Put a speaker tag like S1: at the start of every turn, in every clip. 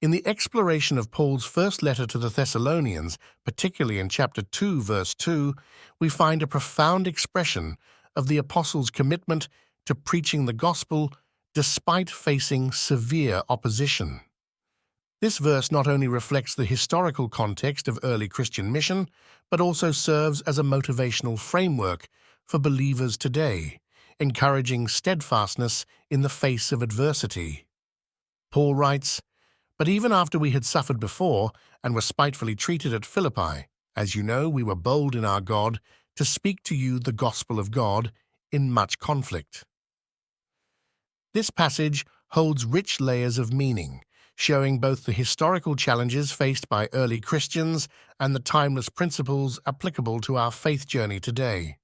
S1: In the exploration of Paul's first letter to the Thessalonians, particularly in chapter 2, verse 2, we find a profound expression of the apostles' commitment to preaching the gospel despite facing severe opposition. This verse not only reflects the historical context of early Christian mission, but also serves as a motivational framework for believers today, encouraging steadfastness in the face of adversity. Paul writes, "But even after we had suffered before and were spitefully treated at Philippi, as you know, we were bold in our God to speak to you the gospel of God in much conflict." This passage holds rich layers of meaning, showing both the historical challenges faced by early Christians and the timeless principles applicable to our faith journey today.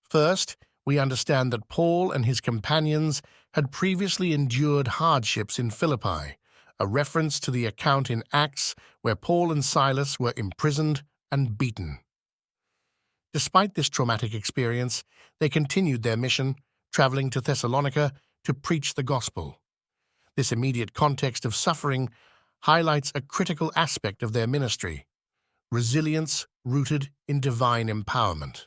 S1: First, we understand that Paul and his companions had previously endured hardships in Philippi, a reference to the account in Acts where Paul and Silas were imprisoned and beaten. Despite this traumatic experience, they continued their mission, traveling to Thessalonica to preach the gospel. This immediate context of suffering highlights a critical aspect of their ministry: resilience rooted in divine empowerment.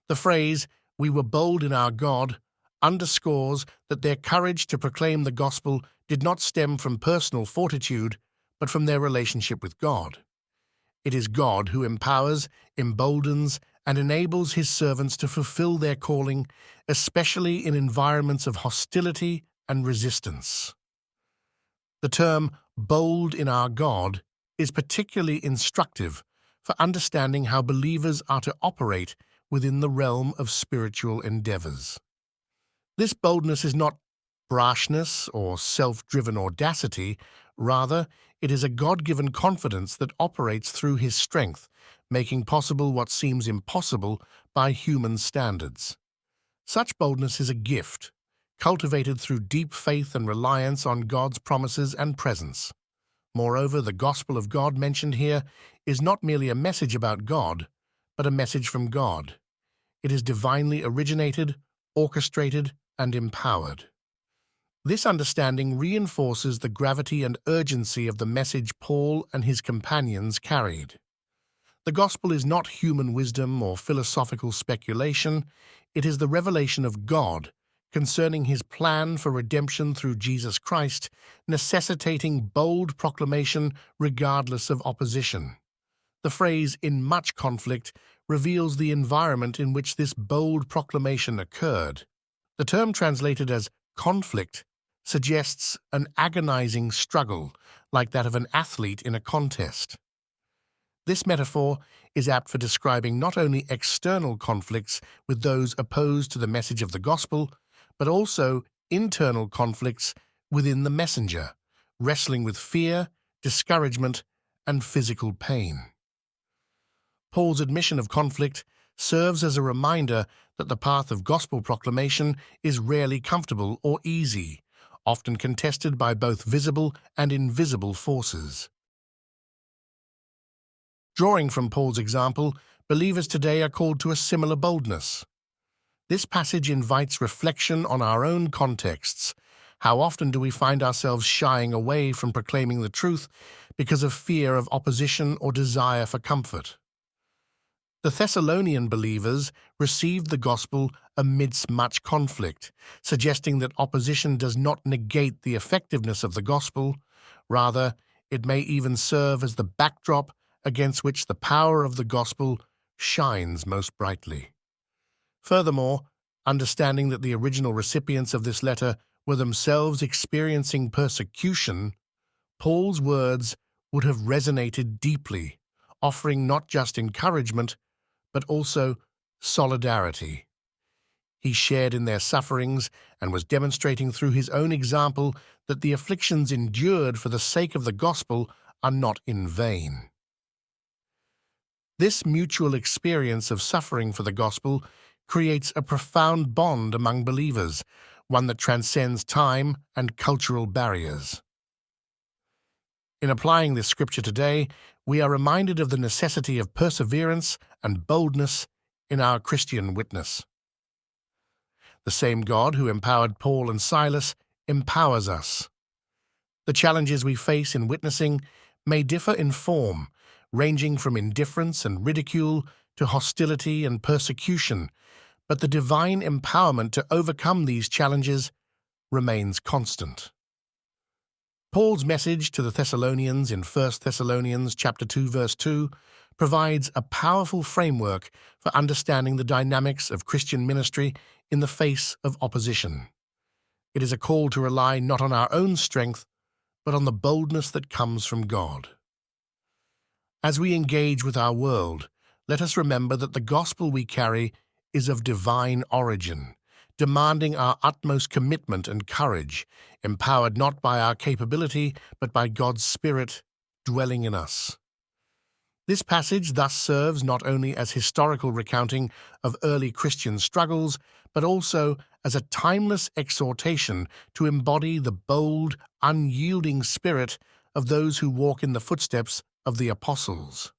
S1: The phrase, "we were bold in our God," underscores that their courage to proclaim the gospel did not stem from personal fortitude, but from their relationship with God. It is God who empowers, emboldens, and enables his servants to fulfill their calling, especially in environments of hostility and resistance. The term "bold in our God" is particularly instructive for understanding how believers are to operate within the realm of spiritual endeavors. This boldness is not brashness or self-driven audacity, rather, it is a God-given confidence that operates through his strength, making possible what seems impossible by human standards. Such boldness is a gift, cultivated through deep faith and reliance on God's promises and presence. Moreover, the gospel of God mentioned here is not merely a message about God, but a message from God. It is divinely originated, orchestrated, and empowered. This understanding reinforces the gravity and urgency of the message Paul and his companions carried. The gospel is not human wisdom or philosophical speculation, it is the revelation of God concerning his plan for redemption through Jesus Christ, necessitating bold proclamation regardless of opposition. The phrase "in much conflict" reveals the environment in which this bold proclamation occurred. The term translated as conflict suggests an agonizing struggle, like that of an athlete in a contest. This metaphor is apt for describing not only external conflicts with those opposed to the message of the gospel, but also internal conflicts within the messenger, wrestling with fear, discouragement, and physical pain. Paul's admission of conflict serves as a reminder that the path of gospel proclamation is rarely comfortable or easy, often contested by both visible and invisible forces. Drawing from Paul's example, believers today are called to a similar boldness. This passage invites reflection on our own contexts. How often do we find ourselves shying away from proclaiming the truth because of fear of opposition or desire for comfort? The Thessalonian believers received the gospel amidst much conflict, suggesting that opposition does not negate the effectiveness of the gospel. Rather, it may even serve as the backdrop against which the power of the gospel shines most brightly. Furthermore, understanding that the original recipients of this letter were themselves experiencing persecution, Paul's words would have resonated deeply, offering not just encouragement, but also solidarity. He shared in their sufferings and was demonstrating through his own example that the afflictions endured for the sake of the gospel are not in vain. This mutual experience of suffering for the gospel creates a profound bond among believers, one that transcends time and cultural barriers. In applying this scripture today, we are reminded of the necessity of perseverance and boldness in our Christian witness. The same God who empowered Paul and Silas empowers us. The challenges we face in witnessing may differ in form, ranging from indifference and ridicule to hostility and persecution, but the divine empowerment to overcome these challenges remains constant. Paul's message to the Thessalonians in 1 Thessalonians chapter 2 verse 2 provides a powerful framework for understanding the dynamics of Christian ministry in the face of opposition. It is a call to rely not on our own strength, but on the boldness that comes from God. As we engage with our world, let us remember that the gospel we carry is of divine origin, demanding our utmost commitment and courage, empowered not by our capability, but by God's Spirit dwelling in us. This passage thus serves not only as historical recounting of early Christian struggles, but also as a timeless exhortation to embody the bold, unyielding spirit of those who walk in the footsteps of the apostles.